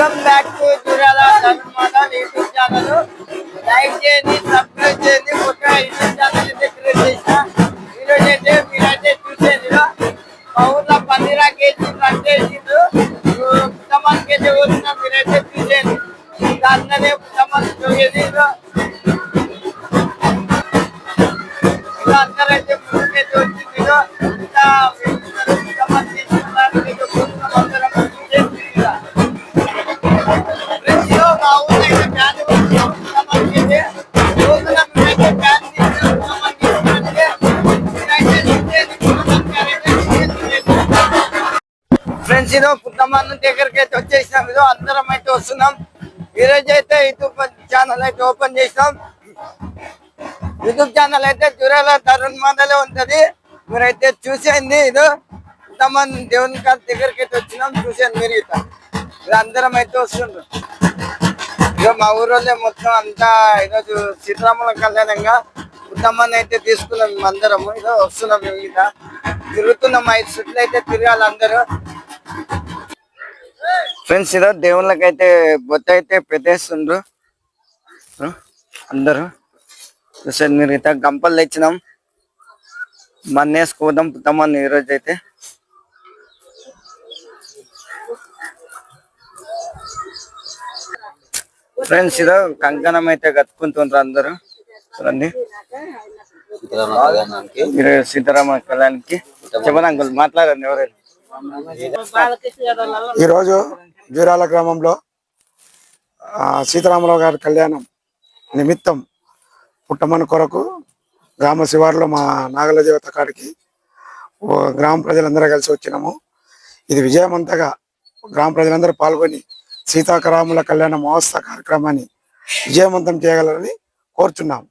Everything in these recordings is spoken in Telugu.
Welcome back to దురాల Dharmala YouTube channel. Like చేయండి, సబ్స్క్రైబ్ చేయండి. కొత్తగా యూట్యూబ్ ఛానల్ అయితే క్రియేట్ చేసిన. ఈరోజు అయితే మీరైతే చూసేది మా ఊర్లో 10 కేజీ కట్టేసిండు. పుట్టమన్ కేజీ వచ్చిన మీరైతే చూసేది. అందరే పుట్టమన్ చూసేది. అందరైతే ముందుకైతే వచ్చింది. ఇంకా పుట్టమన్ తీసుకున్నారు. ఫ్రెండ్స్ ఇదో పుట్టమన్ను దగ్గరికి అయితే వచ్చేసినాం. ఇదో అందరం అయితే వస్తున్నాం. ఈరోజు అయితే యూట్యూబ్ ఛానల్ అయితే ఓపెన్ చేసినాం. యూట్యూబ్ ఛానల్ అయితే దురాల తరుణ్ మండలే ఉంటది. మీరైతే చూసేయండి. ఇదో పుట్టమన్ దేవుని గారి దగ్గరికి అయితే వచ్చినాం. చూసేయండి మీరు ఇట్లా అందరం అయితే వస్తుండ్రు. ఇక మా ఊరోళ్ళే మొత్తం అంతా ఈరోజు సీతారాముల కళ్యాణంగా పుట్టమని అయితే తీసుకున్నాం. మేము అందరము ఇదో వస్తున్నాం. మేము ఇక తిరుగుతున్నాం. 5 చుట్లు అయితే తిరగాలి అందరూ. ఫ్రెండ్స్ ఇదో దేవుళ్ళకైతే బొత్త అయితే పెట్టేస్తుండ్రు అందరూ. చూసారు మీరు ఇత గంపలు తెచ్చినాం. మన్నేసుకోదాం పుట్టమని ఈరోజు అయితే. ఫ్రెండ్స్ ఇదో కంకణం అయితే కట్టుకుంటుండ్రు అందరూ. చూడండి మీరు సీతారామ కళ్యాణానికి చెప్పండి అంకుల్, మాట్లాడండి. ఎవరైనా ఈరోజు జూరాల గ్రామంలో సీతారామరావు గారి కళ్యాణం నిమిత్తం పుట్టమని కొరకు గ్రామ శివారులో మా నాగల దేవత కాడికి గ్రామ ప్రజలందరూ కలిసి వచ్చినాము. ఇది విజయవంతంగా గ్రామ ప్రజలందరూ పాల్గొని సీతారాముల కళ్యాణ మహోత్సవ కార్యక్రమాన్ని విజయవంతం చేయగలరని కోరుచున్నాము.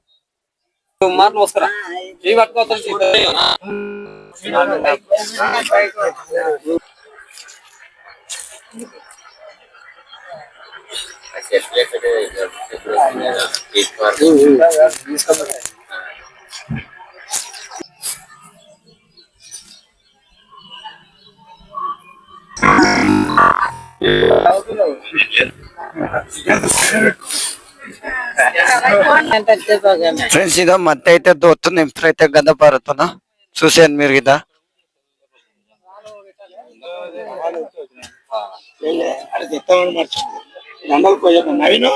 ఫ్రెండ్స్ ఇదో మధ్య అయితే దోస్తుంది. ఇప్పుడైతే గంధ పారుతున్నా. చూసాను మీరు ఇదా నవీను